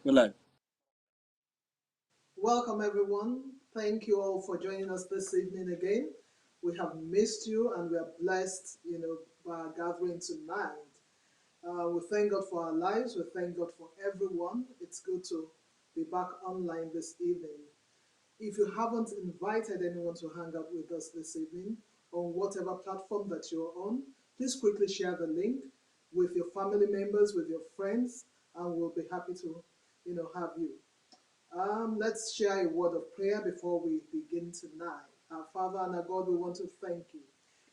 Good life. Welcome, everyone. Thank you all for joining us this evening again. We have missed you and we are blessed, by our gathering tonight. We thank God for our lives. We thank God for everyone. It's good to be back online this evening. If you haven't invited anyone to hang out with us this evening on whatever platform that you're on, please quickly share the link with your family members, with your friends, and we'll be happy to, have you. Let's share a word of prayer before we begin tonight. Our Father and our God, we want to thank you.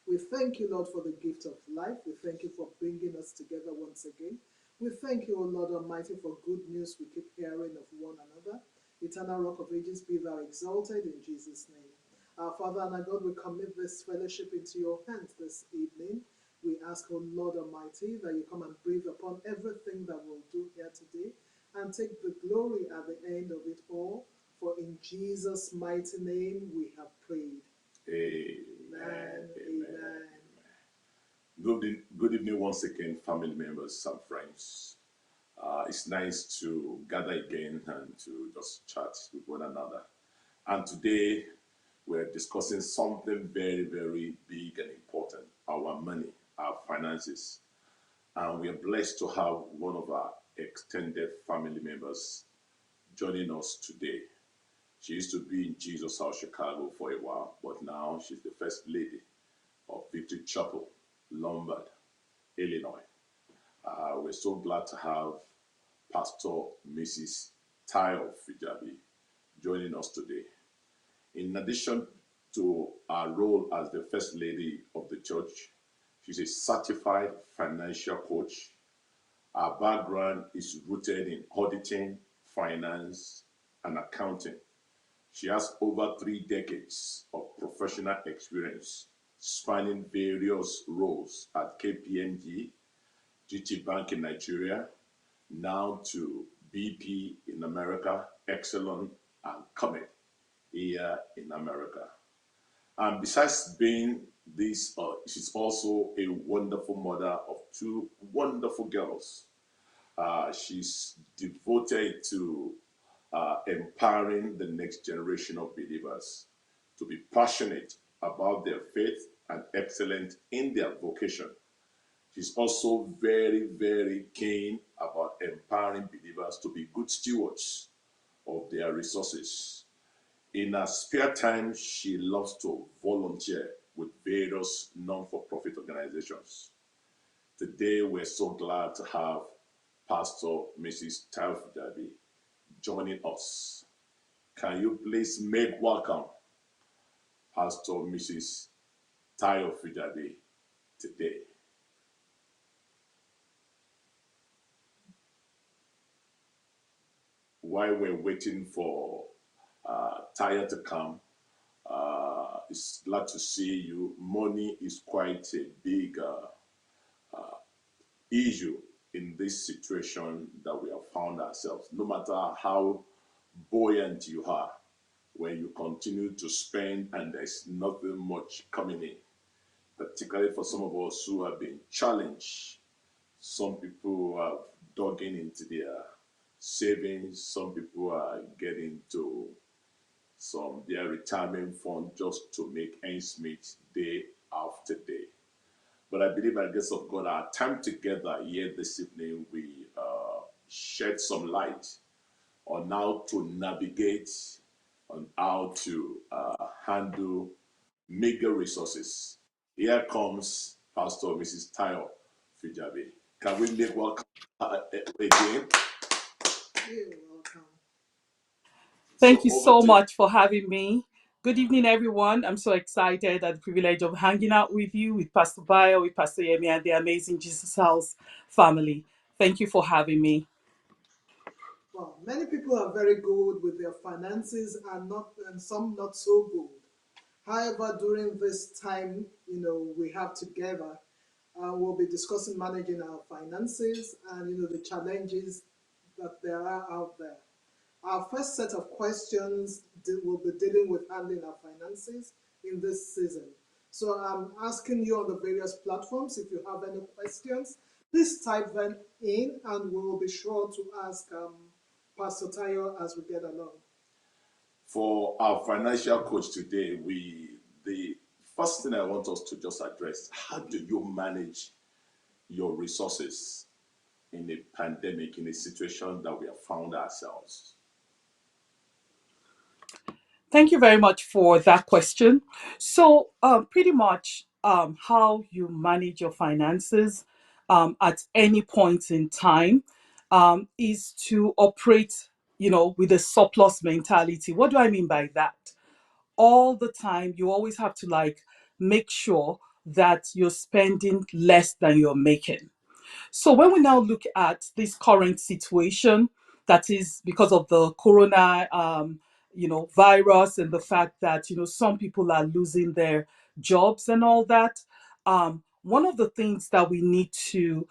We thank you, Lord, for the gift of life. We thank you for bringing us together once again. We thank you, O Lord Almighty, for good news we keep hearing of one another. Eternal Rock of Ages, be thou exalted in Jesus' name. Our Father and our God, we commit this fellowship into your hands this evening. We ask, O Lord Almighty, that you come and breathe upon everything that we'll do here today and take the glory at the end of it all. For in Jesus' mighty name we have prayed. Amen. Amen. Amen. Good evening once again, family members and friends. It's nice to gather again and to just chat with one another. And today we're discussing something very, very big and important: our money, our finances. And we are blessed to have one of our extended family members joining us today. She used to be in Jesus House, Chicago for a while, but now she's the first lady of Victory Chapel, Lombard, Illinois. We're so glad to have Pastor Mrs. Tayo Fijabi joining us today. In addition to her role as the First Lady of the church, she's a certified financial coach. Her background is rooted in auditing, finance, and accounting. She has over 3 decades of professional experience spanning various roles at KPMG, GT Bank in Nigeria, now to BP in America, Exelon, and Comet here in America. And besides being this, she's also a wonderful mother of two wonderful girls. She's devoted to empowering the next generation of believers to be passionate about their faith and excellent in their vocation. She's also very, very keen about empowering believers to be good stewards of their resources. In her spare time, she loves to volunteer with various non-for-profit organizations. Today, we're so glad to have Pastor Mrs. Tayo Fijabi joining us. Can you please make welcome Pastor Mrs. Tayo Fijabi today? While we're waiting for Tayo to come, it's glad to see you. Money is quite a big issue in this situation that we have found ourselves. No matter how buoyant you are, when you continue to spend and there's nothing much coming in, particularly for some of us who have been challenged. Some people have dug into their savings, some people are getting to their retirement fund just to make ends meet day after day. But I believe by the grace of God, our time together here this evening, we shed some light on how to navigate, on how to handle meager resources. Here comes Pastor Mrs. Tayo Fijabi. Can we make welcome again? You're welcome. Thank So you over so to you. much for having me. Good evening, everyone. I'm so excited at the privilege of hanging out with you, with Pastor Bayo, with Pastor Yemi, and the amazing Jesus House family. Thank you for having me. Well, many people are very good with their finances and some not so good. However, during this time, we have together, we'll be discussing managing our finances and the challenges that there are out there. Our first set of questions will be dealing with handling our finances in this season. So I'm asking you on the various platforms if you have any questions, please type them in and we will be sure to ask Pastor Tayo, as we get along. For our financial coach today, the first thing I want us to just address: how do you manage your resources in a pandemic, in a situation that we have found ourselves? Thank you very much for that question. So, pretty much how you manage your finances at any point in time is to operate, with a surplus mentality. What do I mean by that? All the time, you always have to like make sure that you're spending less than you're making. So when we now look at this current situation, that is because of the corona, virus, and the fact that some people are losing their jobs and all that. One of the things that we need to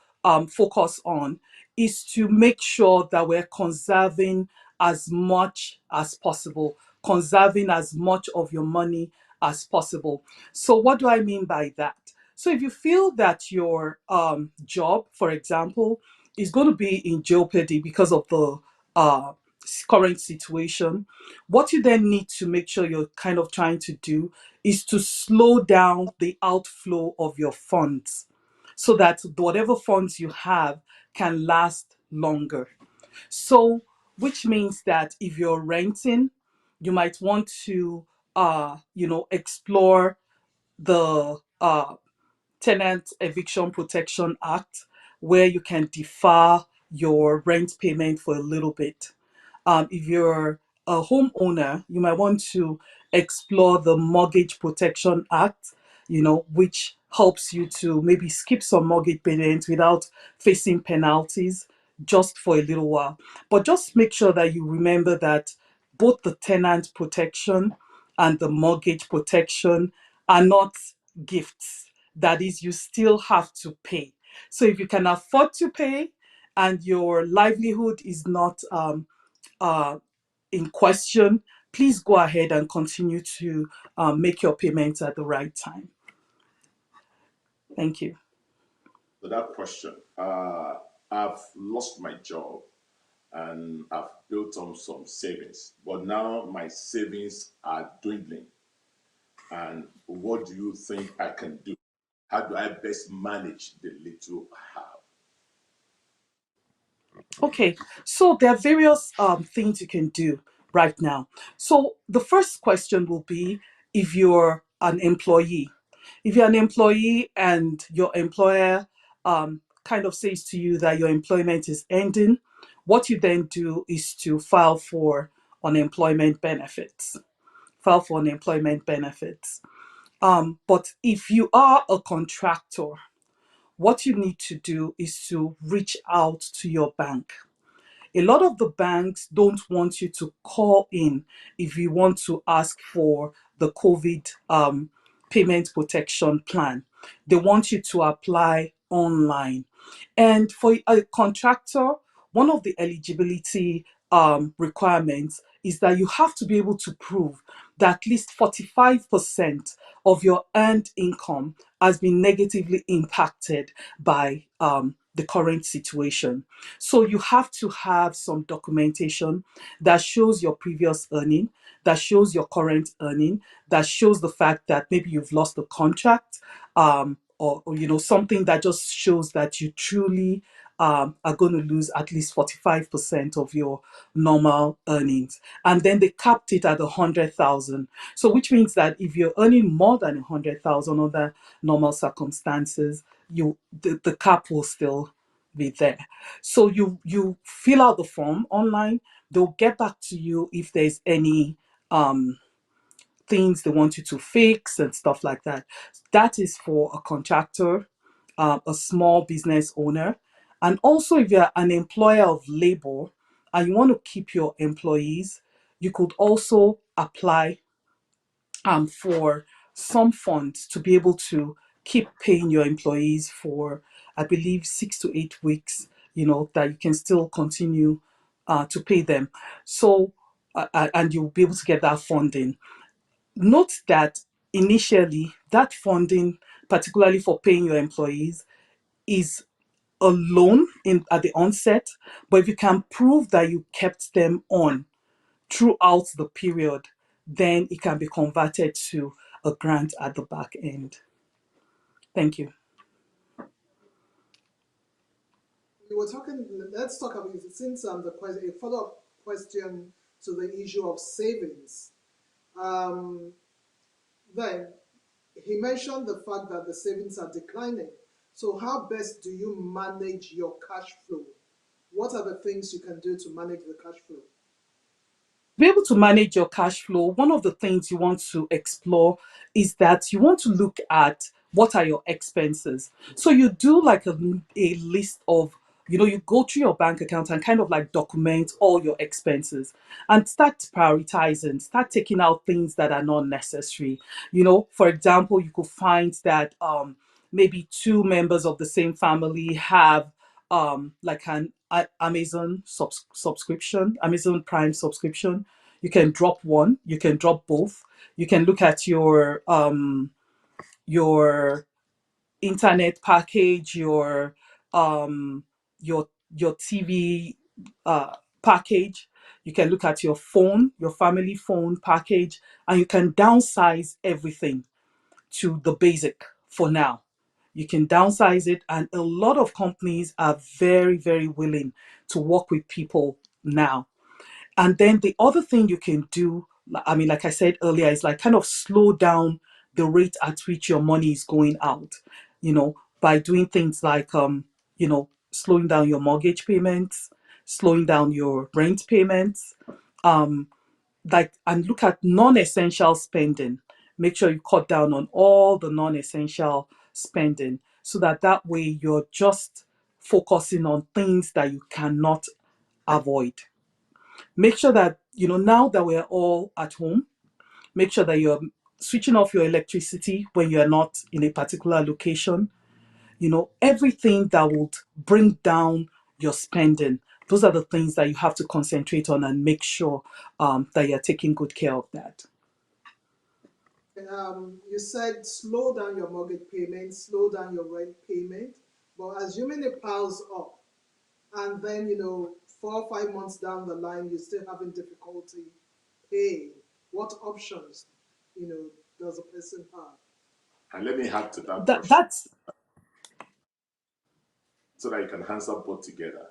focus on is to make sure that we're conserving as much as possible, conserving as much of your money as possible. So what do I mean by that? So if you feel that your job, for example, is going to be in jeopardy because of the uh, current situation, what you then need to make sure you're kind of trying to do is to slow down the outflow of your funds so that whatever funds you have can last longer. So, which means that if you're renting, you might want to, explore the Tenant Eviction Protection Act, where you can defer your rent payment for a little bit. If you're a homeowner, you might want to explore the Mortgage Protection Act, which helps you to maybe skip some mortgage payments without facing penalties just for a little while. But just make sure that you remember that both the tenant protection and the mortgage protection are not gifts. That is, you still have to pay. So if you can afford to pay and your livelihood is not uh, in question, please go ahead and continue to make your payments at the right time. Thank you. So that question, I've lost my job and I've built on some savings, but now my savings are dwindling. And what do you think I can do? How do I best manage the little I have? Okay, so there are various things you can do right now. So the first question will be if you're an employee. If you're an employee and your employer kind of says to you that your employment is ending, what you then do is to file for unemployment benefits. File for unemployment benefits. But if you are a contractor, what you need to do is to reach out to your bank. A lot of the banks don't want you to call in if you want to ask for the COVID payment protection plan. They want you to apply online. And for a contractor, one of the eligibility requirements is that you have to be able to prove that at least 45% of your earned income has been negatively impacted by the current situation. So you have to have some documentation that shows your previous earning, that shows your current earning, that shows the fact that maybe you've lost a contract, or something that just shows that you truly are going to lose at least 45% of your normal earnings. And then they capped it at 100,000. So which means that if you're earning more than 100,000 under normal circumstances, the cap will still be there. So you fill out the form online. They'll get back to you if there's any um things they want you to fix and stuff like that. That is for a contractor, a small business owner. And also, if you're an employer of labor and you want to keep your employees, you could also apply for some funds to be able to keep paying your employees for, I believe, 6 to 8 weeks, that you can still continue to pay them. So, and you'll be able to get that funding. Note that initially, that funding, particularly for paying your employees, is a loan in at the onset, but if you can prove that you kept them on throughout the period, then it can be converted to a grant at the back end. Thank you. We were talking, let's talk about, since the question, a follow-up question to the issue of savings. Um, then he mentioned the fact that the savings are declining. So how best do you manage your cash flow? What are the things you can do to manage the cash flow? Be able to manage your cash flow, one of the things you want to explore is that you want to look at what are your expenses. So you do like a list of, you go through your bank account and kind of like document all your expenses and start prioritizing, start taking out things that are not necessary. For example, you could find that maybe two members of the same family have like an Amazon subscription, Amazon Prime subscription. You can drop one, you can drop both. You can look at your internet package, um your TV package. You can look at your phone, your family phone package, and you can downsize everything to the basic for now. You can downsize it, and a lot of companies are very, very willing to work with people now. And then the other thing you can do, I mean, like I said earlier, is like kind of slow down the rate at which your money is going out, by doing things like, slowing down your mortgage payments, slowing down your rent payments, um, and look at non-essential spending. Make sure you cut down on all the non-essential spending so that way you're just focusing on things that you cannot avoid. Make sure that, now that we're all at home, make sure that you're switching off your electricity when you're not in a particular location. Everything that would bring down your spending. Those are the things that you have to concentrate on and make sure that you're taking good care of that. You said slow down your mortgage payment, slow down your rent payment, but assuming it piles up, and then 4 or 5 months down the line, you're still having difficulty paying. What options, does a person have? And let me add to that That question that's so that you can answer both together.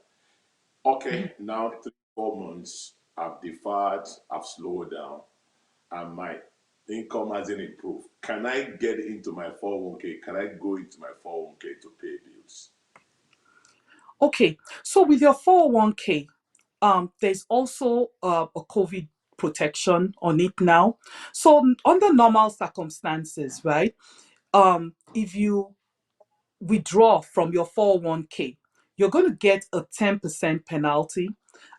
Okay, now 3, 4 months, I've deferred, I've slowed down, and my income hasn't improved. Can I get into my 401k? Can I go into my 401k to pay bills? okay. So with your 401k, there's also a COVID protection on it now. So under normal circumstances, right? If you withdraw from your 401k, you're going to get a 10% penalty,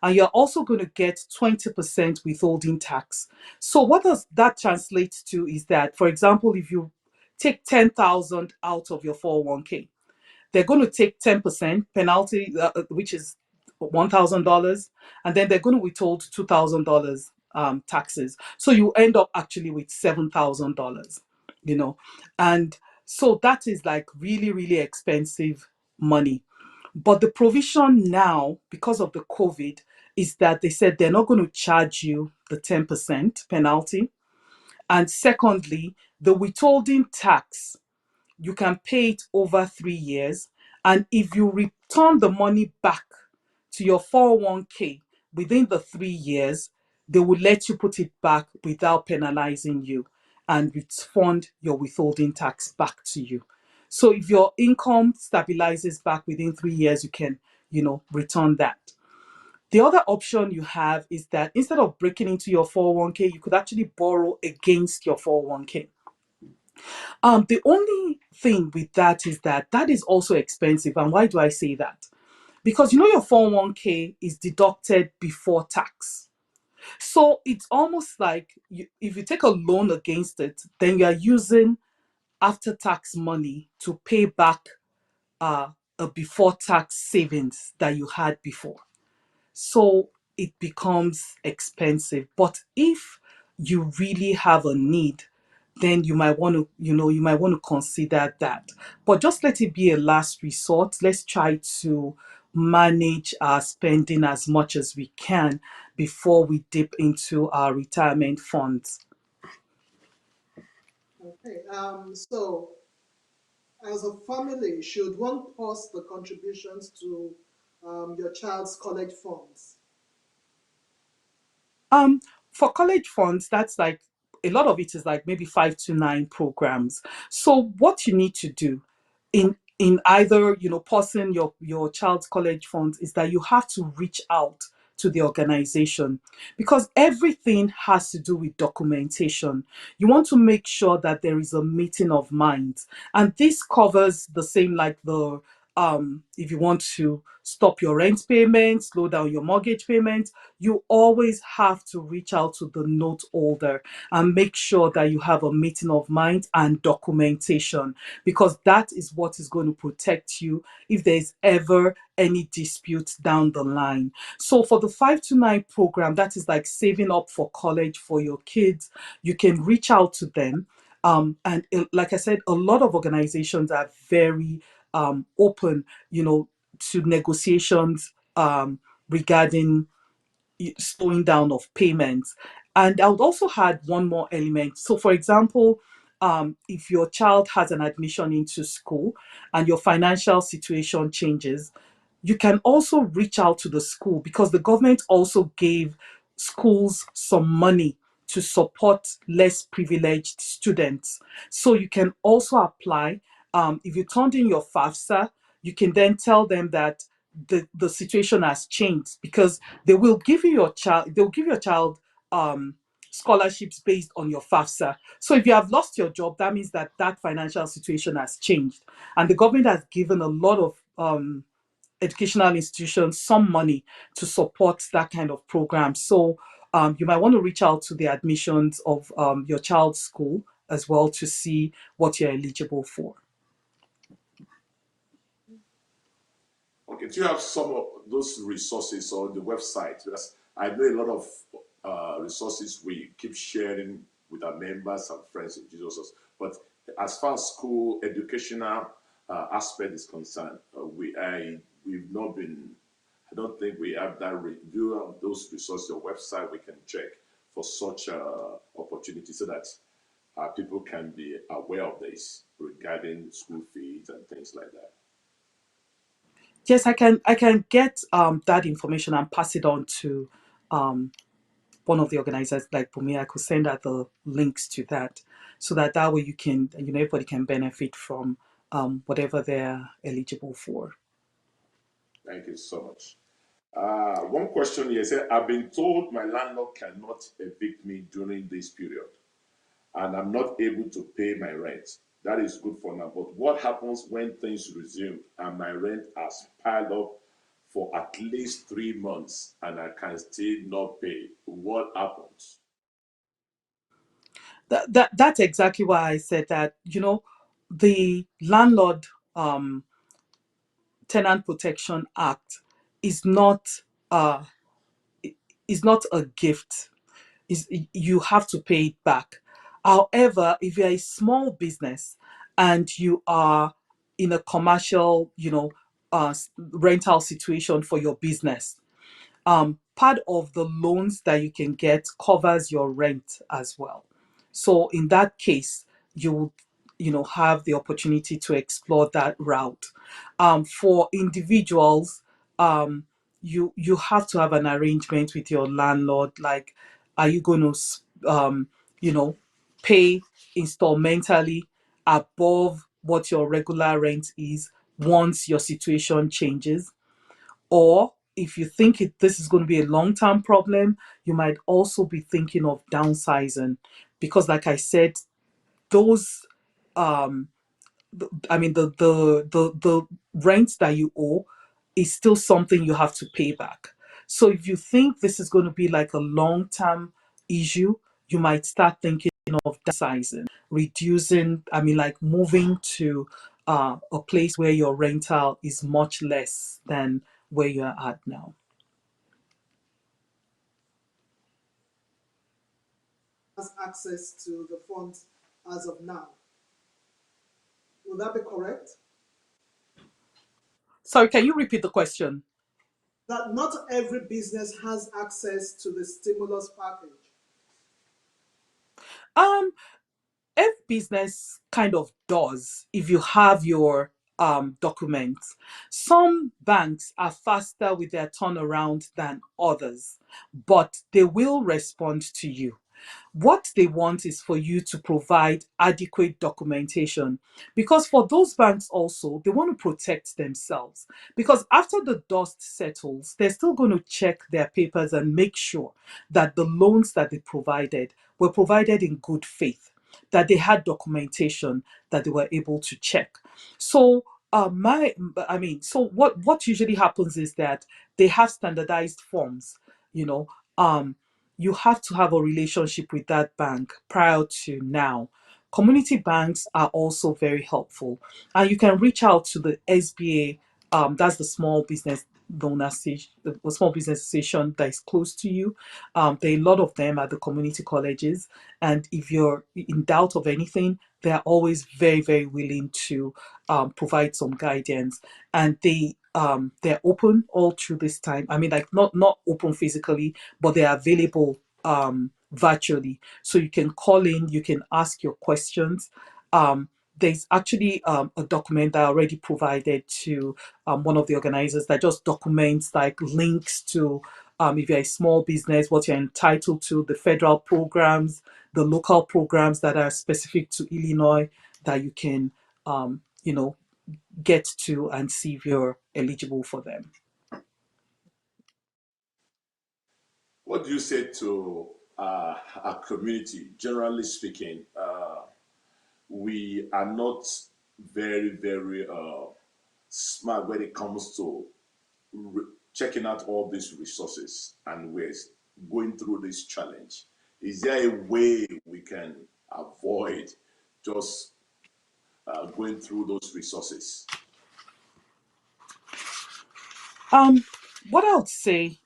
and you're also going to get 20% withholding tax. So what does that translate to is that, for example, if you take 10,000 out of your 401k, they're going to take 10% penalty, which is $1,000, and then they're going to withhold $2,000 taxes. So you end up actually with $7,000, you know. And so that is like really, really expensive money. But the provision now, because of the COVID, is that they said they're not going to charge you the 10% penalty. And secondly, the withholding tax, you can pay it over 3 years. And if you return the money back to your 401k within the 3 years, they will let you put it back without penalizing you and refund your withholding tax back to you. So if your income stabilizes back within 3 years, you can, return that. The other option you have is that instead of breaking into your 401k, you could actually borrow against your 401k. The only thing with that is that is also expensive. And why do I say that? Because your 401k is deducted before tax. So it's almost like if you take a loan against it, then you are using after tax money to pay back a before tax savings that you had before. So it becomes expensive. But if you really have a need, then you might want to, you might want to consider that. But just let it be a last resort. Let's try to manage our spending as much as we can before we dip into our retirement funds. Okay. So, as a family, should one pause the contributions to your child's college funds? Um, for college funds, that's like a lot of it is like maybe 5 to 9 programs. So what you need to do in either, pausing your child's college funds, is that you have to reach out to the organization, because everything has to do with documentation. You want to make sure that there is a meeting of minds, and this covers the same, like the if you want to stop your rent payments, slow down your mortgage payments, you always have to reach out to the note holder and make sure that you have a meeting of minds and documentation, because that is what is going to protect you if there's ever any dispute down the line. So for the 5 to 9 program, that is like saving up for college for your kids, you can reach out to them. And like I said, a lot of organizations are very open, to negotiations regarding slowing down of payments. And I would also add one more element. So, for example, if your child has an admission into school and your financial situation changes, you can also reach out to the school, because the government also gave schools some money to support less privileged students. So you can also apply. If you turned in your FAFSA, you can then tell them that the situation has changed, because they'll give your child um, scholarships based on your FAFSA. So if you have lost your job, that means that that financial situation has changed. And the government has given a lot of educational institutions some money to support that kind of program. So you might want to reach out to the admissions of your child's school as well to see what you're eligible for. Okay, do you have some of those resources on the website? Because I know a lot of resources we keep sharing with our members and friends in Jesus. But as far as school educational aspect is concerned, we've not been. I don't think we have that. Do you have those resources? Your website we can check for such opportunity, so that people can be aware of this regarding school fees and things like that. Yes, I can get that information and pass it on to um, one of the organizers like Bumi. I could send out the links to that, so that way you can, everybody can benefit from whatever they're eligible for. Thank you so much. One question here said, I've been told my landlord cannot evict me during this period, and I'm not able to pay my rent. That is good for now. But what happens when things resume and my rent has piled up for at least 3 months and I can still not pay? What happens? That's exactly why I said that, the landlord um, tenant protection act is not uh, is not a gift. Is You have to pay it back. However, if you're a small business and you are in a commercial, rental situation for your business, part of the loans that you can get covers your rent as well. So in that case, you would, have the opportunity to explore that route. For individuals, you have to have an arrangement with your landlord. Like, are you going to, you know, pay installmentally above what your regular rent is once your situation changes? Or if you think this is going to be a long term problem, you might also be thinking of downsizing, because, like I said, those um, I mean, the rent that you owe is still something you have to pay back. So if you think this is going to be like a long term issue, you might start thinking of downsizing, reducing. I mean, like moving to a place where your rental is much less than where you're at now. Has access to the funds as of now. Would that be correct? Sorry, can you repeat the question? That not every business has access to the stimulus package. Um, every business kind of does if you have your documents. Some banks are faster with their turnaround than others, but they will respond to you. What they want is for you to provide adequate documentation, because for those banks also, they want to protect themselves, because after the dust settles, they're still going to check their papers and make sure that the loans that they provided were provided in good faith, that they had documentation that they were able to check. So my I mean, so what usually happens is that they have standardized forms, you know. You have to have a relationship with that bank prior to now. Community banks are also very helpful, and you can reach out to the SBA. That's the Small Business Loan Association, the Small Business Association that is close to you. There are a lot of them at the community colleges, and if you're in doubt of anything, they are always very, very willing to provide some guidance. And they're open all through this time. I mean, like not open physically, but they are available virtually. So you can call in, you can ask your questions. Um, there's actually a document that I already provided to one of the organizers that just documents like links to, if you're a small business, what you're entitled to, the federal programs, the local programs that are specific to Illinois that you can, get to and see if you're eligible for them. What do you say to our community? Generally speaking, we are not very, very smart when it comes to checking out all these resources, and we're going through this challenge. Is there a way we can avoid just going through those resources? Um, what I would say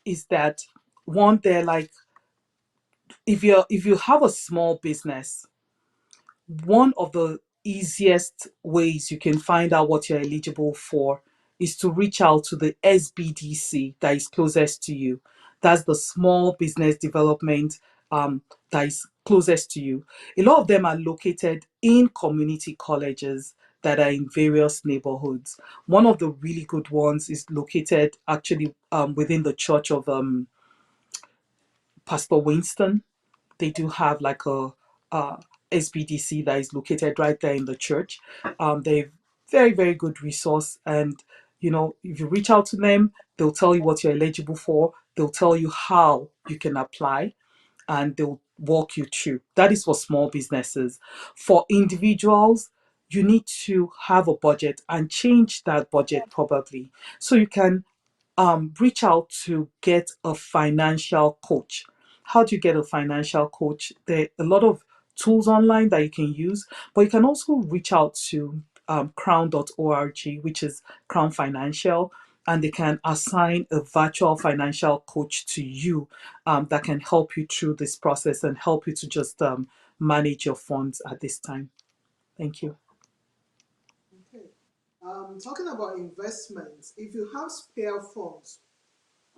is that one, they're like, if you have a small business, one of the easiest ways you can find out what you're eligible for is to reach out to the SBDC that is closest to you. That's the Small Business Development that is closest to you. A lot of them are located in community colleges that are in various neighborhoods. One of the really good ones is located actually within the church of Pastor Winston. They do have like a SBDC that is located right there in the church. They're very, very good resource. And, if you reach out to them, they'll tell you what you're eligible for. They'll tell you how you can apply, and they'll walk you through. That is for small businesses. For individuals, you need to have a budget and change that budget probably, so you can reach out to get a financial coach. How do you get a financial coach? There are a lot of tools online that you can use, but you can also reach out to crown.org, which is Crown Financial, and they can assign a virtual financial coach to you that can help you through this process and help you to just manage your funds at this time. Thank you. Okay. Talking about investments, if you have spare funds,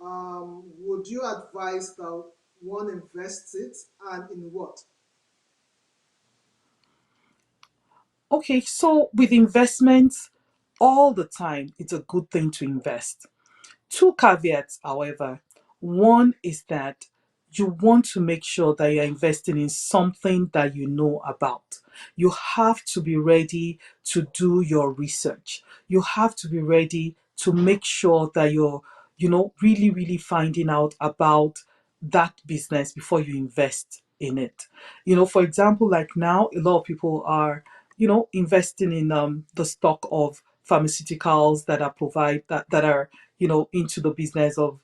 would you advise that one invests it, and in what? Okay, so with investments, all the time, it's a good thing to invest. Two caveats, however. One is that you want to make sure that you're investing in something that you know about. You have to be ready to do your research. You have to be ready to make sure that you're, really, really finding out about that business before you invest in it. For example, like now, a lot of people are, investing in the stock of pharmaceuticals that are into the business of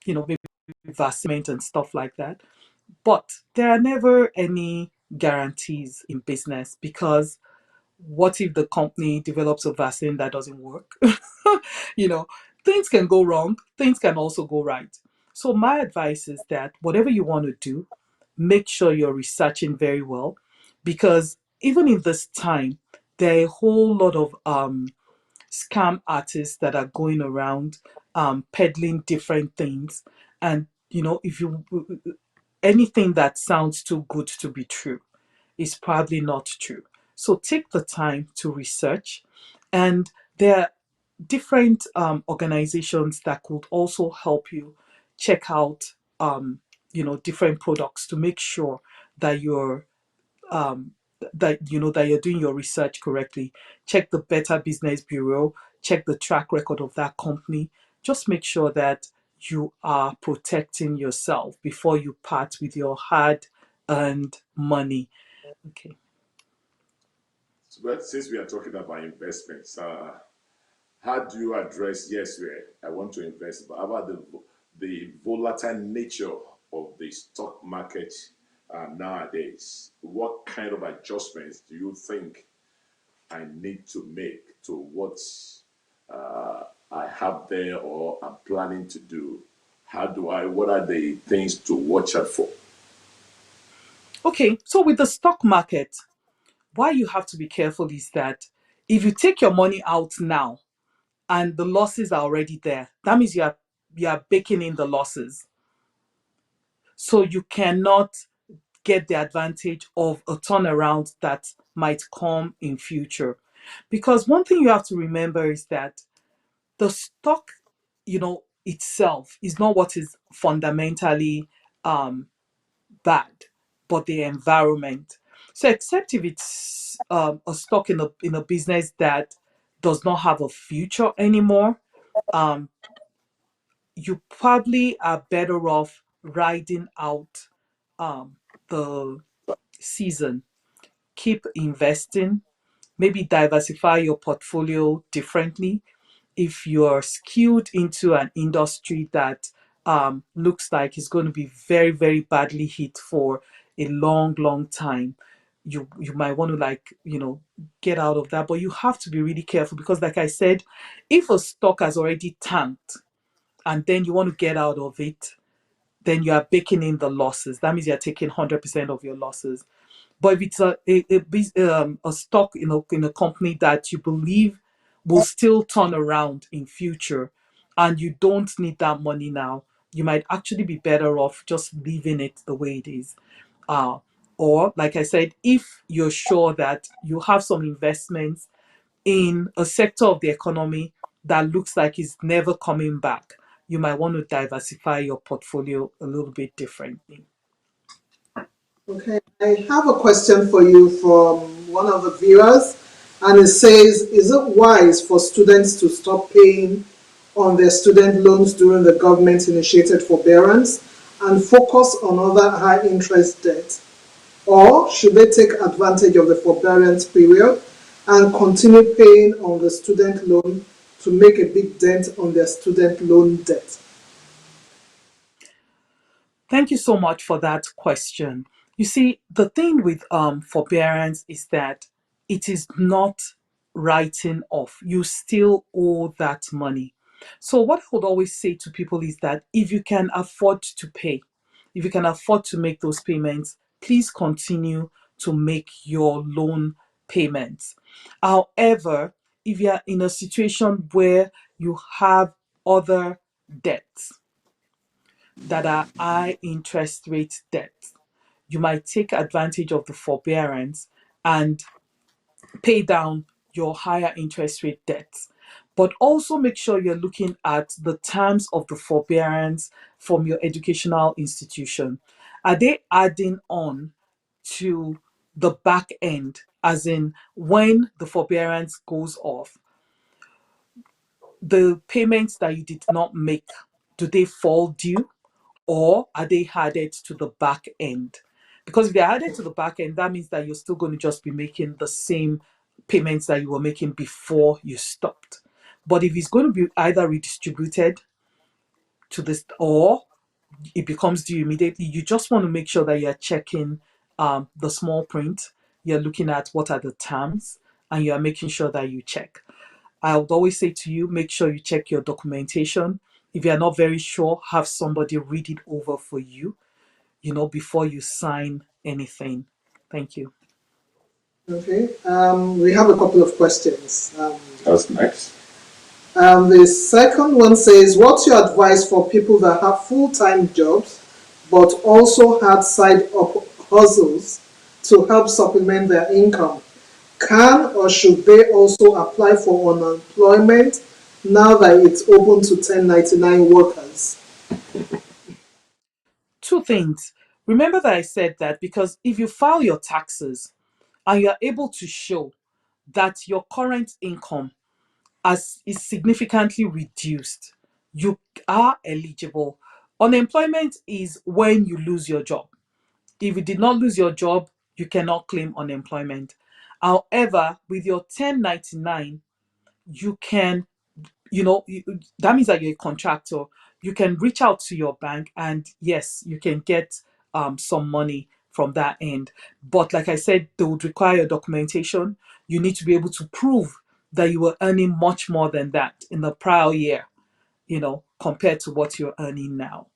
maybe investment and stuff like that. But there are never any guarantees in business, because what if the company develops a vaccine that doesn't work? you know, things can go wrong, things can also go right. So my advice is that whatever you want to do, make sure you're researching very well. because even in this time, there are a whole lot of scam artists that are going around peddling different things. And, if you anything that sounds too good to be true is probably not true. So take the time to research. And there are different organizations that could also help you check out, different products to make sure that um, that you're doing your research correctly. Check the Better Business Bureau, check the track record of that company. Just make sure that you are protecting yourself before you part with your hard earned money. Okay. So, but since we are talking about investments, how do you address, yes, I want to invest, but how about the volatile nature of the stock market nowadays? What kind of adjustments do you think I need to make to what I have there or I'm planning to do? What are the things to watch out for? Okay, so with the stock market, why you have to be careful is that if you take your money out now and the losses are already there, that means you are baking in the losses. So you cannot get the advantage of a turnaround that might come in future. Because one thing you have to remember is that the stock, itself is not what is fundamentally bad, but the environment. So except if it's a stock in a business that does not have a future anymore, um, you probably are better off riding out the season. Keep investing, maybe diversify your portfolio differently. If you're skewed into an industry that looks like it's going to be very, very badly hit for a long, long time, you might want to, get out of that. But you have to be really careful because, like I said, if a stock has already tanked and then you want to get out of it, then you are baking in the losses. That means you're taking 100% of your losses. But if it's a stock in a company that you believe will still turn around in future, and you don't need that money now, you might actually be better off just leaving it the way it is. Uh, or, like I said, if you're sure that you have some investments in a sector of the economy that looks like it's never coming back, you might want to diversify your portfolio a little bit differently. Okay, I have a question for you from one of the viewers, and it says, is it wise for students to stop paying on their student loans during the government initiated forbearance and focus on other high interest debt? Or should they take advantage of the forbearance period and continue paying on the student loan to make a big dent on their student loan debt? Thank you so much for that question. You see, the thing with forbearance is that it is not writing off. You still owe that money. So what I would always say to people is that if you can afford to pay, if you can afford to make those payments, please continue to make your loan payments. However, if you are in a situation where you have other debts that are high interest rate debts, you might take advantage of the forbearance and pay down your higher interest rate debts. But also make sure you're looking at the terms of the forbearance from your educational institution. Are they adding on to the back end, as in when the forbearance goes off, the payments that you did not make, do they fall due? Or are they added to the back end? Because if they're added to the back end, that means that you're still going to just be making the same payments that you were making before you stopped. But if it's going to be either redistributed to this or it becomes due immediately, you just want to make sure that you're checking the small print, you're looking at what are the terms, and you're making sure that you check. I would always say to you, make sure you check your documentation. If you're not very sure, have somebody read it over for you, before you sign anything. Thank you. Okay. We have a couple of questions. That's nice. The second one says, "What's your advice for people that have full-time jobs but also had hustles to help supplement their income? Can or should they also apply for unemployment now that it's open to 1099 workers?" Two things. Remember that I said that because if you file your taxes and you're able to show that your current income as is significantly reduced, you are eligible. Unemployment is when you lose your job. If you did not lose your job, you cannot claim unemployment. However, with your 1099, you can, that means that you're a contractor. You can reach out to your bank and yes, you can get some money from that end. But like I said, they would require documentation. You need to be able to prove that you were earning much more than that in the prior year, compared to what you're earning now.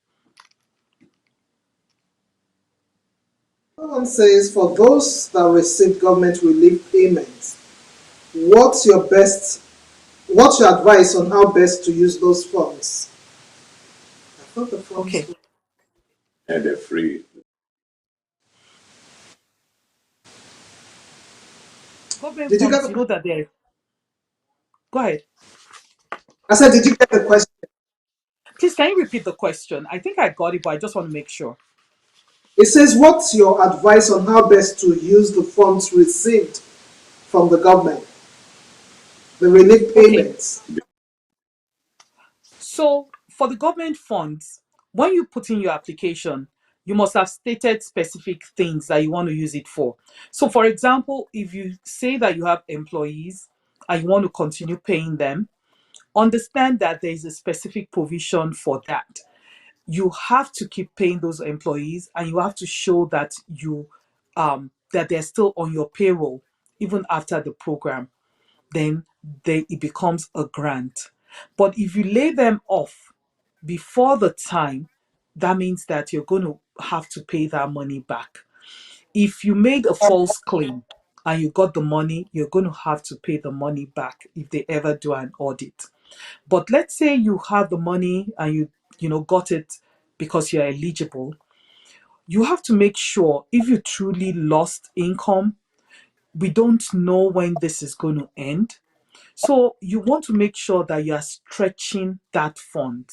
Someone says, "For those that receive government relief payments, what's your best what's your advice on how best to use those funds?" I thought the funds Okay. were... And they're free. Government Did you get funds, the you know that they're, go ahead. I said, did you get the question? Please, can you repeat the question? I think I got it, but I just want to make sure. It says, "What's your advice on how best to use the funds received from the government, the relief Okay. payments?" So for the government funds, when you put in your application, you must have stated specific things that you want to use it for. So, for example, if you say that you have employees and you want to continue paying them, understand that there is a specific provision for that. You have to keep paying those employees and you have to show that that they're still on your payroll even after the program. Then it becomes a grant. But if you lay them off before the time, that means that you're going to have to pay that money back. If you made a false claim and you got the money, you're going to have to pay the money back if they ever do an audit. But let's say you have the money and you got it because you're eligible. You have to make sure if you truly lost income, we don't know when this is going to end. So you want to make sure that you are stretching that fund.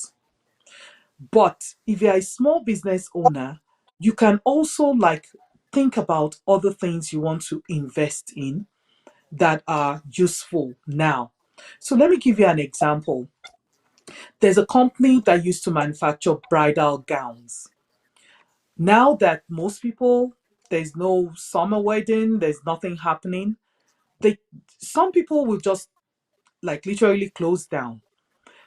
But if you're a small business owner, you can also like think about other things you want to invest in that are useful now. So let me give you an example. There's a company that used to manufacture bridal gowns. Now that most people, there's no summer wedding, there's nothing happening, they some people will just like literally close down.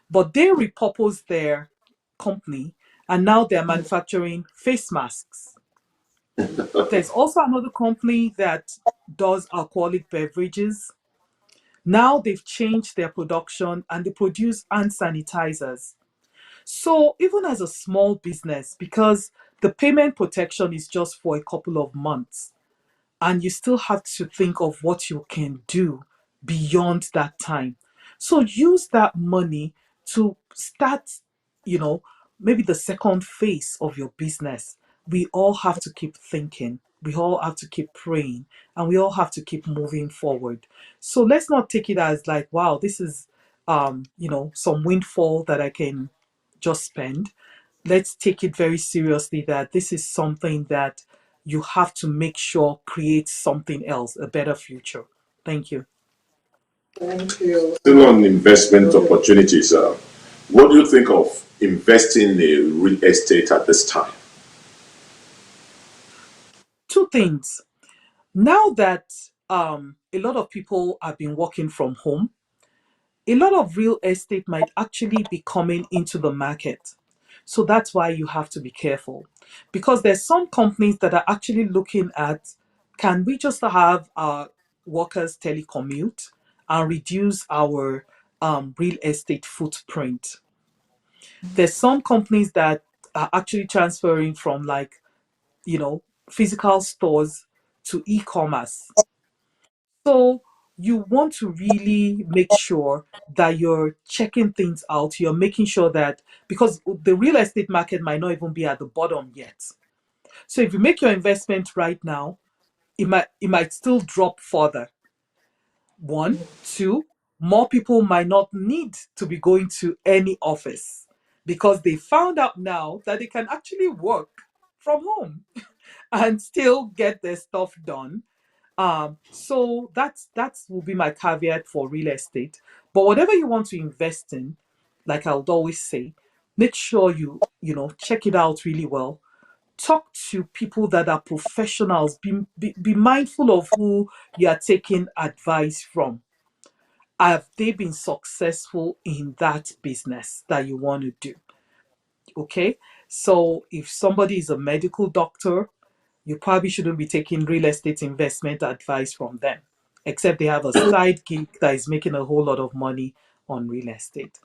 But they repurposed their company and now they're manufacturing face masks. There's also another company that does alcoholic beverages. Now they've changed their production and they produce hand sanitizers. So even as a small business, because the payment protection is just for a couple of months, and you still have to think of what you can do beyond that time. So use that money to start, you know, maybe the second phase of your business. We all have to keep thinking, we all have to keep praying, and we all have to keep moving forward. So let's not take it as like, wow, this is some windfall that I can just spend. Let's take it very seriously that this is something that you have to make sure creates something else, a better future. Thank you. Thank you. Still on investment Go ahead. opportunities, what do you think of investing in real estate at this time? Two things. Now that a lot of people have been working from home, a lot of real estate might actually be coming into the market. So that's why you have to be careful because there's some companies that are actually looking at, can we just have our workers telecommute and reduce our real estate footprint? There's some companies that are actually transferring from like, physical stores to e-commerce. So you want to really make sure that you're checking things out. You're making sure that, because the real estate market might not even be at the bottom yet. So if you make your investment right now, it might still drop further. One, two, more people might not need to be going to any office because they found out now that they can actually work from home and still get their stuff done. So that's will be my caveat for real estate. But whatever you want to invest in, like I would always say, make sure you check it out really well. Talk to people that are professionals. Be mindful of who you are taking advice from. Have they been successful in that business that you want to do? Okay. So if somebody is a medical doctor, you probably shouldn't be taking real estate investment advice from them, except they have a side gig that is making a whole lot of money on real estate.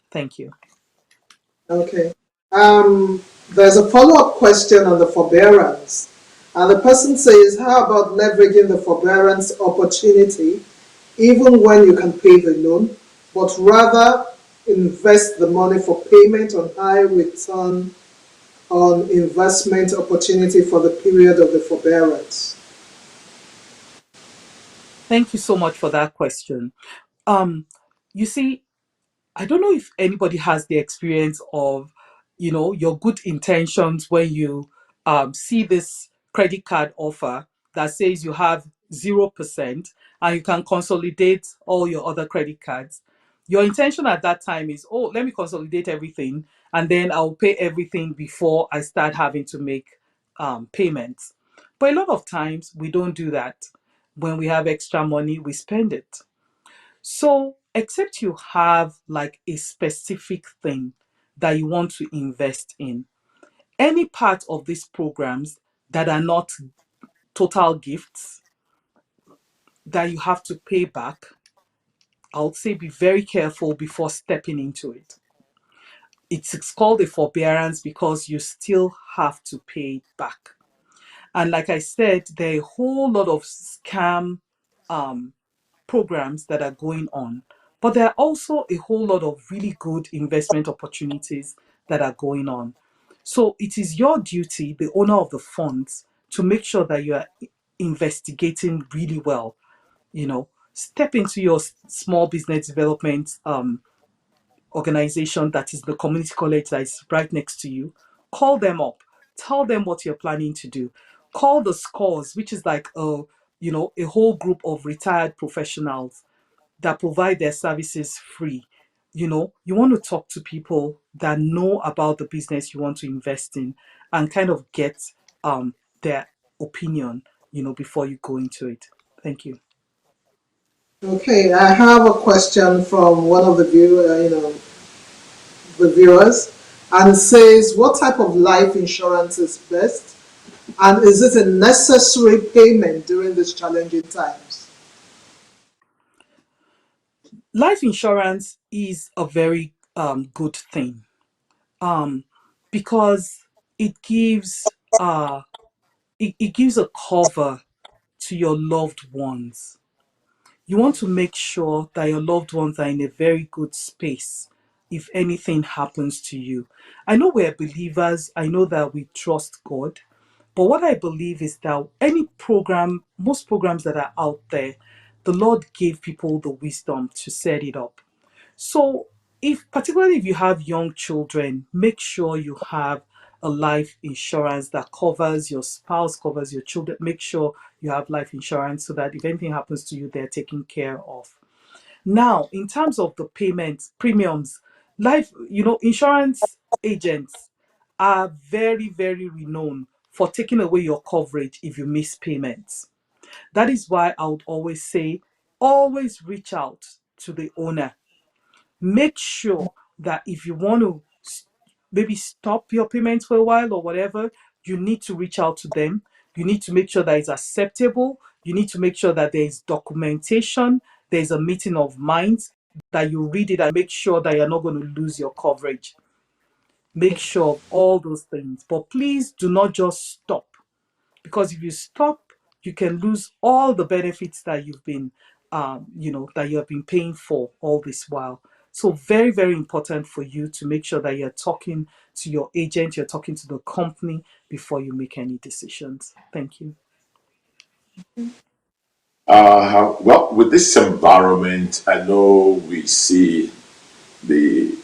Thank you. Okay. There's a follow-up question on the forbearance. And the person says, how about leveraging the forbearance opportunity even when you can pay the loan, but rather invest the money for payment on high return on investment opportunity for the period of the forbearance? Thank you so much for that question. Um, you see, I don't know if anybody has the experience of, your good intentions when you see this credit card offer that says you have 0% and you can consolidate all your other credit cards. Your intention at that time is, oh, let me consolidate everything and then I'll pay everything before I start having to make payments. But a lot of times we don't do that. When we have extra money, we spend it. So, except you have like a specific thing that you want to invest in, any part of these programs that are not total gifts that you have to pay back, I would say be very careful before stepping into it. It's called a forbearance because you still have to pay it back. And like I said, there are a whole lot of scam um, programs that are going on. But there are also a whole lot of really good investment opportunities that are going on. So it is your duty, the owner of the funds, to make sure that you are investigating really well. Step into your small business development organization that is the community college that is right next to you. Call them up. Tell them what you're planning to do. Call the scores, which is like a whole group of retired professionals that provide their services free. You want to talk to people that know about the business you want to invest in and kind of get their opinion, before you go into it. Thank you. Okay, I have a question from one of the viewers, and it says, what type of life insurance is best, and is it a necessary payment during these challenging times? Life insurance is a very good thing, um, because it gives it gives a cover to your loved ones. You want to make sure that your loved ones are in a very good space if anything happens to you. I know we're believers, I know that we trust God, but what I believe is that most programs that are out there, the Lord gave people the wisdom to set it up. So, if particularly if you have young children, make sure you have a life insurance that covers your spouse, covers your children. Make sure you have life insurance so that if anything happens to you, they're taken care of. Now, in terms of the payments, premiums, insurance agents are very, very renowned for taking away your coverage if you miss payments. That is why I would always say, always reach out to the owner. Make sure that if you want to maybe stop your payments for a while or whatever, you need to reach out to them. You need to make sure that it's acceptable. You need to make sure that there is documentation, there's a meeting of minds, that you read it and make sure that you're not going to lose your coverage. Make sure of all those things. But please do not just stop, because if you stop, you can lose all the benefits that you've been, that you have been paying for all this while. So very, very important for you to make sure that you're talking to your agent, you're talking to the company before you make any decisions. Thank you. Well, with this environment, I know we see the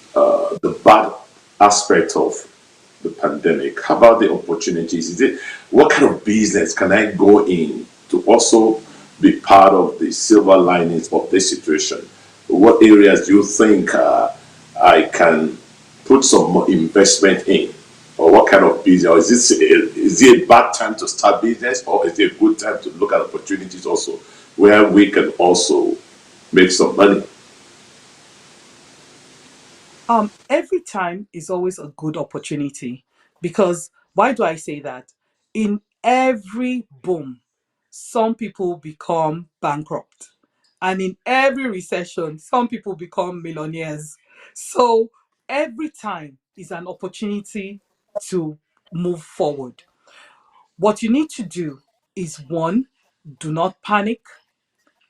bad aspect of the pandemic. How about the opportunities? Is it what kind of business can I go in to also be part of the silver linings of this situation? What areas do you think I can put some more investment in? Or what kind of business? Or is it a bad time to start business, or is it a good time to look at opportunities also where we can also make some money? Every time is always a good opportunity, because why do I say that? In every boom, some people become bankrupt. And in every recession, some people become millionaires. So every time is an opportunity to move forward. What you need to do is one, do not panic.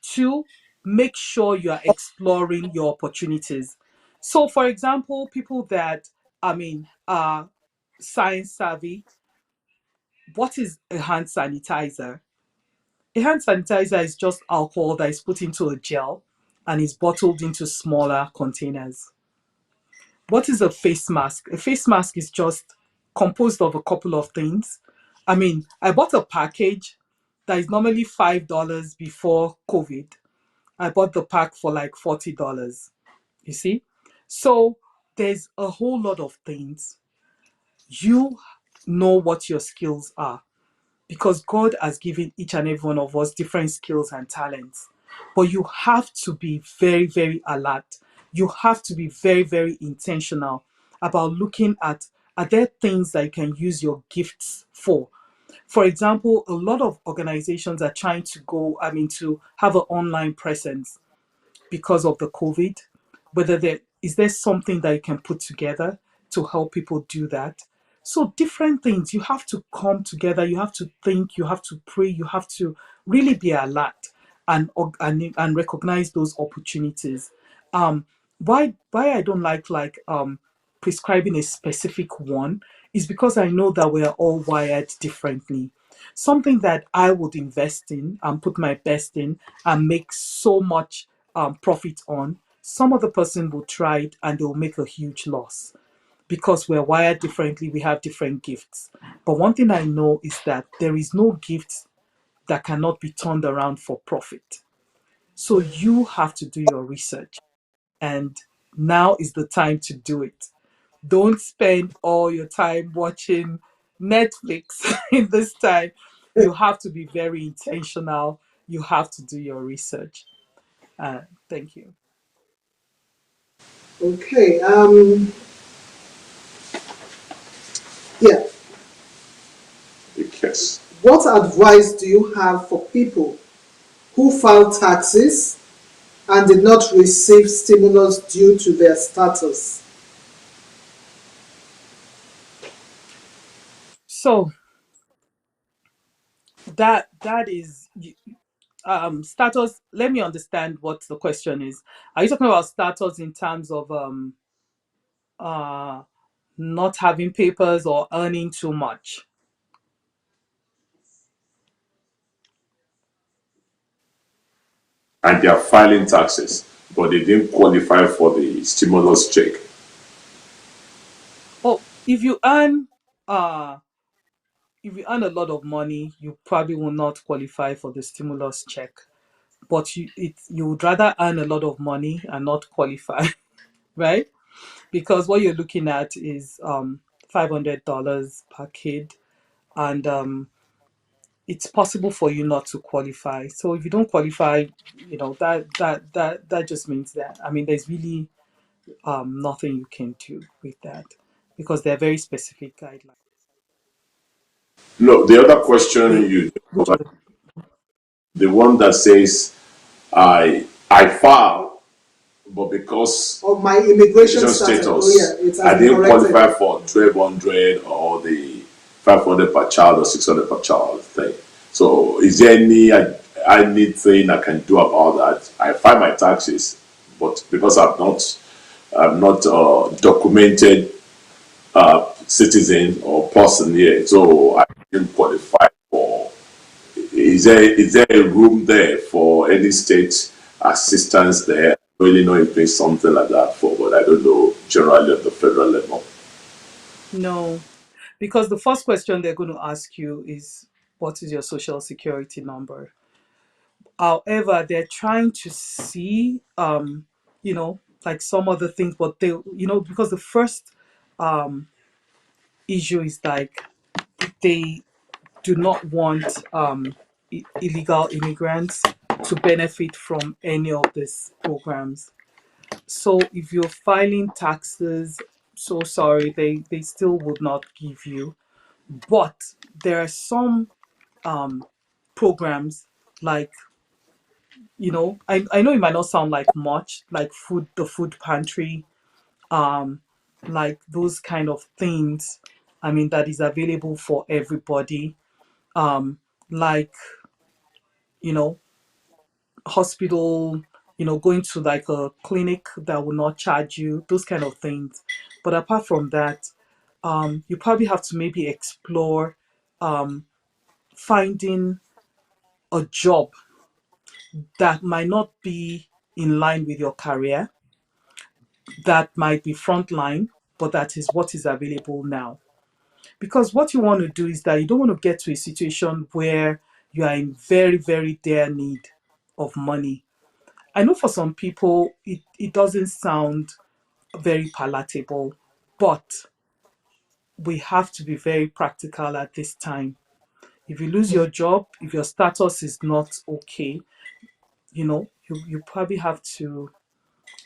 Two, make sure you are exploring your opportunities. So, for example, people that, are science savvy, what is a hand sanitizer? A hand sanitizer is just alcohol that is put into a gel and is bottled into smaller containers. What is a face mask? A face mask is just composed of a couple of things. I bought a package that is normally $5 before COVID. I bought the pack for like $40. You see? So there's a whole lot of things. You know what your skills are, because God has given each and every one of us different skills and talents. But you have to be very, very alert. You have to be very, very intentional about looking at, are there things that you can use your gifts for? For example, a lot of organizations are trying to to have an online presence because of the COVID. Whether there is there something that you can put together to help people do that. So different things, you have to come together, you have to think, you have to pray, you have to really be alert and recognize those opportunities. Why I don't like prescribing a specific one is because I know that we're all wired differently. Something that I would invest in and put my best in and make so much profit on, some other person will try it and they'll make a huge loss, because we're wired differently, we have different gifts. But one thing I know is that there is no gift that cannot be turned around for profit. So you have to do your research, and now is the time to do it. Don't spend all your time watching Netflix in this time. You have to be very intentional. You have to do your research. Thank you. Okay. Yeah. Because What advice do you have for people who filed taxes and did not receive stimulus due to their status? So that is status. Let me understand what the question is. Are you talking about status in terms of uh not having papers or earning too much? and they are filing taxes, but they didn't qualify for the stimulus check. Oh, uh if you earn a lot of money, you probably will not qualify for the stimulus check. But you would rather earn a lot of money and not qualify, right? Because what you're looking at is $500 per kid, and it's possible for you not to qualify. So if you don't qualify, that just means that, there's really nothing you can do with that, because they're very specific guidelines. No, the other question They, you which other? the one that says I file, but because Or my immigration immigration status? Oh, yeah, status it has I been didn't corrected. qualify for 1200 or the 500 per child or 600 per child thing. So is there anything I can do about that? I file my taxes, but because I'm not documented citizen or person here, so I didn't qualify for. Is there a room there for any state assistance there? I don't really know if there's something like that for, but I don't know generally at the federal level. No, because the first question they're going to ask you is, what is your social security number? However, they're trying to see, like some other things, but because the first um, issue is like they do not want illegal immigrants to benefit from any of these programs. So if you're filing taxes, so sorry, they still would not give you. But there are some um, programs like, I know it might not sound like much, like the food pantry, um, like those kind of things. I mean, that is available for everybody. Um, like, you know, hospital, going to like a clinic that will not charge you, those kind of things. But apart from that, you probably have to maybe explore um, finding a job that might not be in line with your career, that might be frontline, but that is what is available now. Because what you want to do is that you don't want to get to a situation where you are in very, very dire need of money. I know for some people it doesn't sound very palatable, but we have to be very practical at this time. If you lose your job, if your status is not okay, you probably have to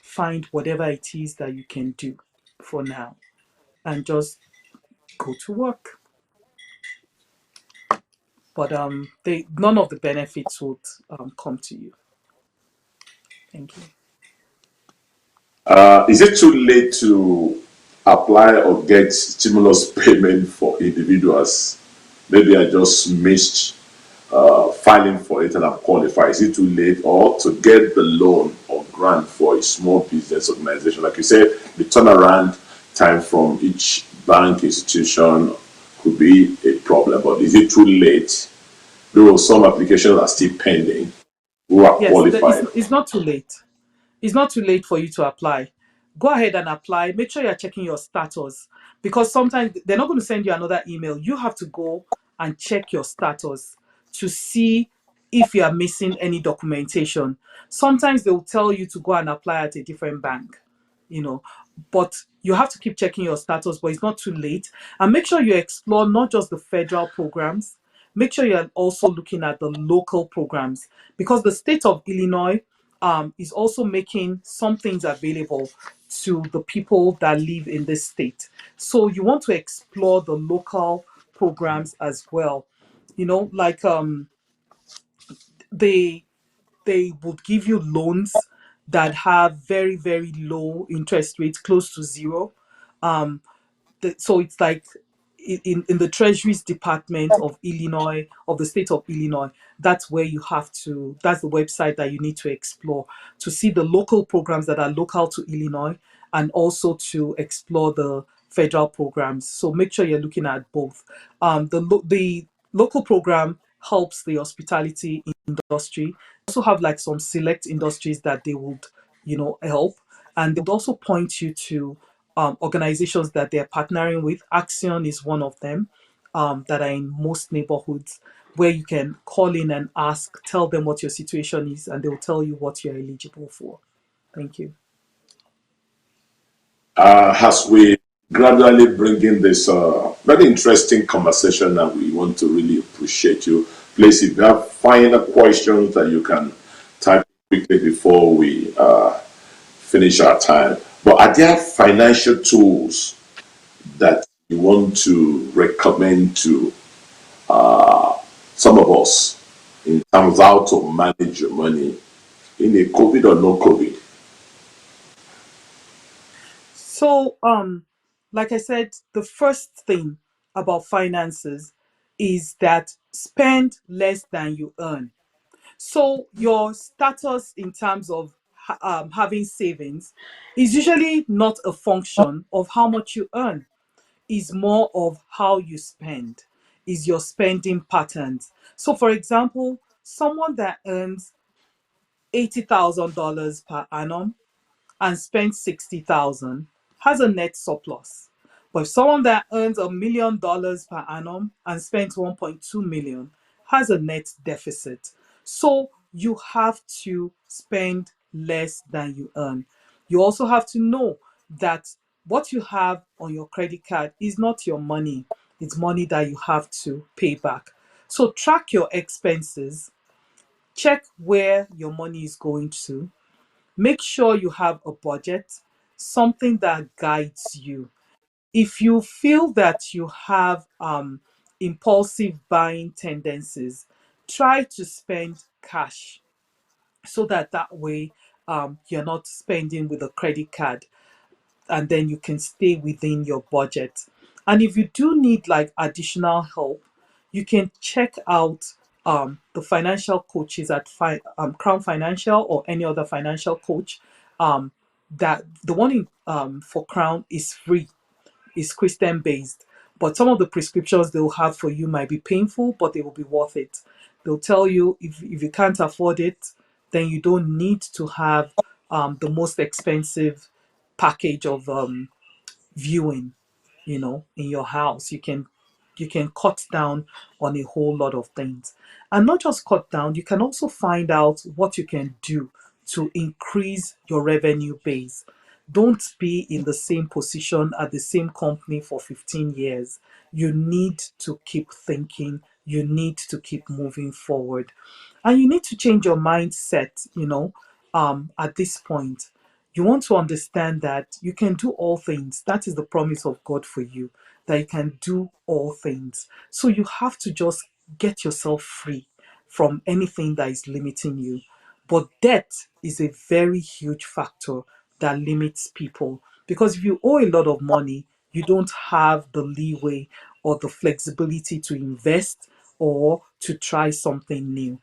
find whatever it is that you can do for now and just go to work. But they none of the benefits would come to you. Thank you. Is it too late to apply or get stimulus payment for individuals? Maybe I just missed filing for it and I'm qualified. Is it too late, or to get the loan or grant for a small business organization? Like you said, the turnaround time from each bank institution could be a problem, but is it too late? Though some applications are still pending who are Yes, qualified. it's not too late. It's not too late for you to apply. Go ahead and apply. Make sure you're checking your status, because sometimes they're not going to send you another email. You have to go and check your status to see if you are missing any documentation. Sometimes they will tell you to go and apply at a different bank, you know, but you have to keep checking your status, but it's not too late. And make sure you explore not just the federal programs, make sure you're also looking at the local programs, because the state of Illinois is also making some things available to the people that live in this state. So you want to explore the local programs as well. Like they they would give you loans that have very, very low interest rates, close to zero. Um, so it's like in the Treasury's Department of Illinois, of the state of Illinois. That's the website that you need to explore to see the local programs that are local to Illinois, and also to explore the federal programs. So make sure you're looking at both. The local program helps the hospitality industry. Also have like some select industries that they would help, and they would also point you to organizations that they're partnering with. Action is one of them, that are in most neighborhoods, where you can call in and ask, tell them what your situation is, and they'll tell you what you're eligible for. Thank you. As we gradually bring in this very interesting conversation, and we want to really appreciate you. Please, if you have final questions that you can type quickly before we finish our time. But are there financial tools that you want to recommend to some of us in terms of how to manage your money in a COVID or no COVID? So, like I said, the first thing about finances is that spend less than you earn. So your status in terms of having savings is usually not a function of how much you earn, is more of how you spend, is your spending patterns. So for example, someone that earns $80,000 per annum and spends 60,000 has a net surplus. But if someone that earns $1 million per annum and spends 1.2 million has a net deficit. So you have to spend less than you earn. You also have to know that what you have on your credit card is not your money, it's money that you have to pay back. So track your expenses, check where your money is going to. Make sure you have a budget, something that guides you. If you feel that you have impulsive buying tendencies, try to spend cash so that that way you're not spending with a credit card, and then you can stay within your budget. And if you do need like additional help, you can check out the financial coaches at Crown Financial or any other financial coach. Um, that the one in for Crown is free, is Christian based, but some of the prescriptions they'll have for you might be painful, but they will be worth it. They'll tell you if you can't afford it, then you don't need to have the most expensive package of viewing, in your house. You can cut down on a whole lot of things. And not just cut down, you can also find out what you can do to increase your revenue base. Don't be in the same position at the same company for 15 years. You need to keep thinking, you need to keep moving forward. And you need to change your mindset, at this point. You want to understand that you can do all things. That is the promise of God for you, that you can do all things. So you have to just get yourself free from anything that is limiting you. But debt is a very huge factor that limits people, because if you owe a lot of money, you don't have the leeway or the flexibility to invest or to try something new.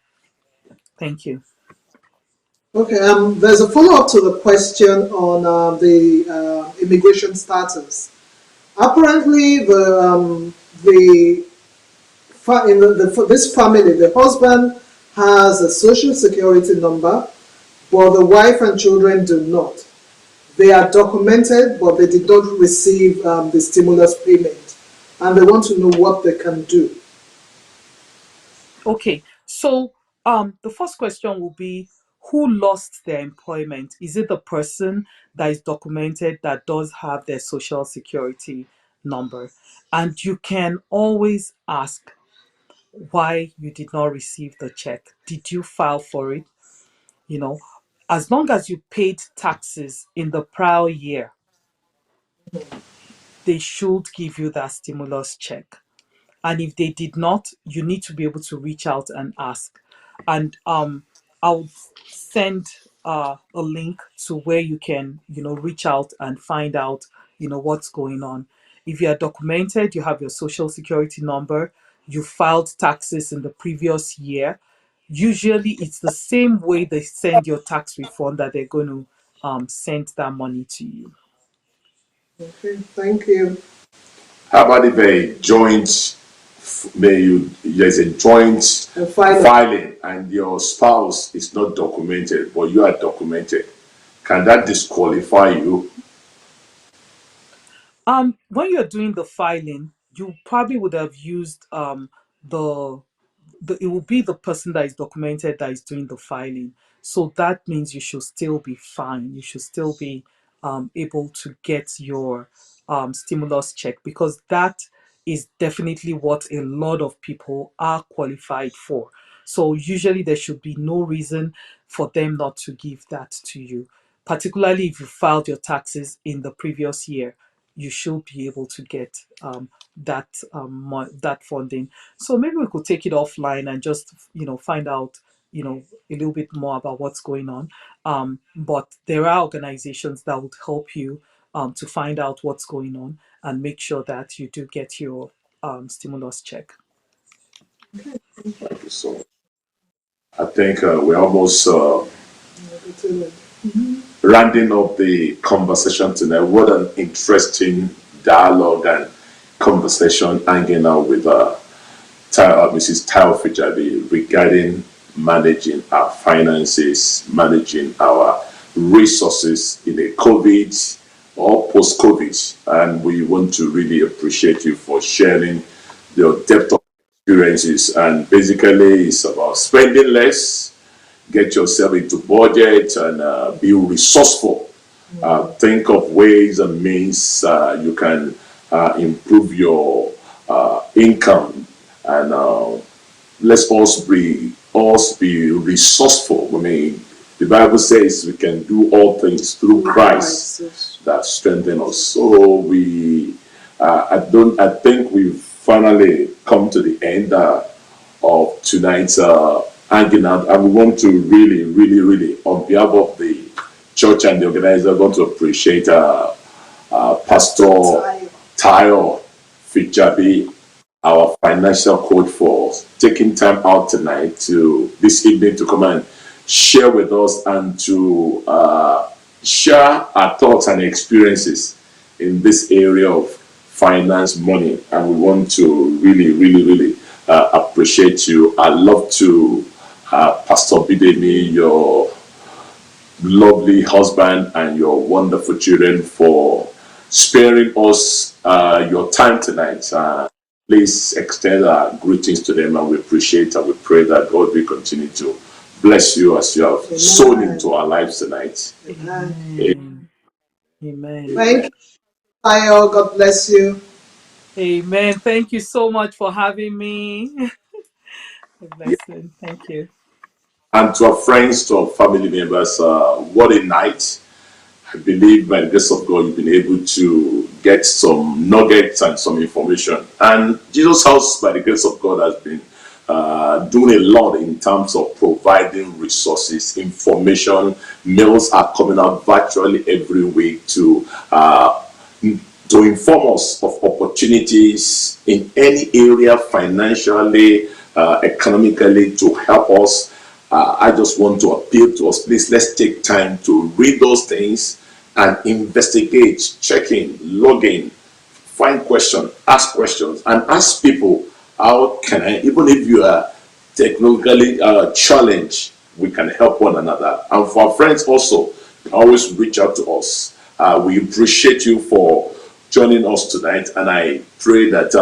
Thank you. Okay, there's a follow-up to the question on the immigration status. Apparently, this family, the husband has a social security number, but the wife and children do not. They are documented, but they did not receive the stimulus payment, and they want to know what they can do. Okay, so the first question will be, who lost their employment? Is it the person that is documented that does have their social security number? And you can always ask why you did not receive the check. Did you file for it? You know, as long as you paid taxes in the prior year, they should give you that stimulus check. And if they did not, you need to be able to reach out and ask. And I'll send a link to where you can, reach out and find out, what's going on. If you are documented, you have your social security number, you filed taxes in the previous year, usually it's the same way they send your tax refund that they're going to send that money to you. Okay, thank you. How about if a joint, there's a joint And finally, filing and your spouse is not documented, but you are documented? Can that disqualify you? When you're doing the filing, you probably would have used the it will be the person that is documented that is doing the filing. So that means you should still be fine. You should still be able to get your stimulus check, because that is definitely what a lot of people are qualified for. So usually there should be no reason for them not to give that to you, particularly if you filed your taxes in the previous year. You should be able to get that funding. So maybe we could take it offline and just find out a little bit more about what's going on. But there are organizations that would help you to find out what's going on and make sure that you do get your stimulus check. Thank you so much. I think we're almost rounding up the conversation tonight. What an interesting dialogue and conversation hanging out with Mrs. Tao Fijabi regarding managing our finances, managing our resources in a COVID or post-COVID. And we want to really appreciate you for sharing your depth of experiences. And basically, it's about spending less, get yourself into budget, and be resourceful. Think of ways and means you can improve your income, and let's us be resourceful. I mean, the Bible says we can do all things through Christ that strengthen us. So I think we've finally come to the end of tonight's hanging out, and we want to really, really, really, on behalf of the church and the organizer, want to appreciate Pastor Tayo Fijabi, our financial coach, for taking time out tonight this evening to come and share with us and to share our thoughts and experiences in this area of finance, money. And we want to really, really, really appreciate you. I love to Pastor Bidemi, your lovely husband, and your wonderful children, for sparing us your time tonight. Please extend our greetings to them, and we appreciate and we pray that God will continue to bless you as you have sown into our lives tonight. Amen. Amen. Thank you, Tayo. God bless you. Amen. Thank you so much for having me. A blessing. Thank you. And to our friends, to our family members, what a night. I believe by the grace of God, you've been able to get some nuggets and some information. And Jesus House, by the grace of God, has been doing a lot in terms of providing resources, information. Mails are coming out virtually every week to inform us of opportunities in any area, financially, economically, to help us. I just want to appeal to us, please, let's take time to read those things and investigate, check in, log in, find questions, and ask people, how can I, even if you are technically challenged, we can help one another. And for our friends also, always reach out to us. We appreciate you for joining us tonight, and I pray that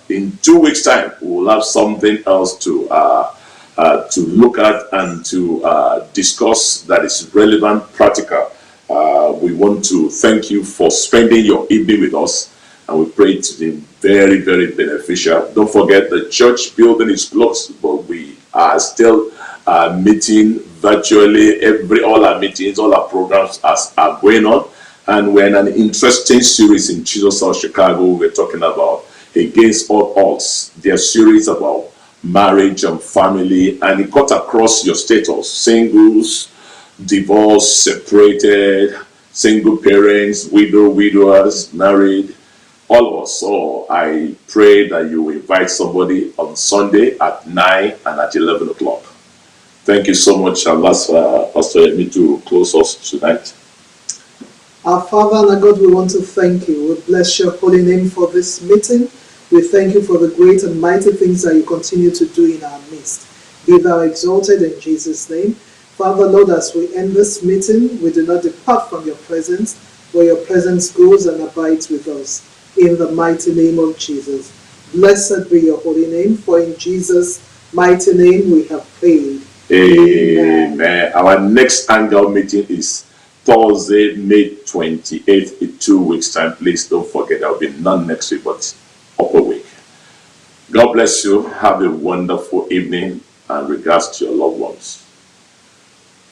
in 2 weeks' time, we'll have something else to look at and to discuss that is relevant, practical. We want to thank you for spending your evening with us, and we pray it to be very, very beneficial. Don't forget, the church building is closed, but we are still meeting virtually. All our meetings, all our programs are going on, and we're in an interesting series in Jesus House, Chicago. We're talking about Against All Odds, their series about marriage and family, and it cut across your status: singles, divorced, separated, single parents, widowers, married, all of us. So I pray that you invite somebody on Sunday at 9 and at 11 o'clock. Thank you so much. I'll ask Pastor Emi to close us tonight. Our Father and our God, we want to thank you. We bless your holy name for this meeting. We thank you for the great and mighty things that you continue to do in our midst. Be thou exalted in Jesus' name. Father, Lord, as we end this meeting, we do not depart from your presence, but your presence goes and abides with us. In the mighty name of Jesus. Blessed be your holy name, for in Jesus' mighty name we have prayed. Amen. Our next annual meeting is Thursday, May 28th, in 2 weeks' time. Please don't forget, there will be none next week, but upper week. God bless you. Have a wonderful evening, and regards to your loved ones.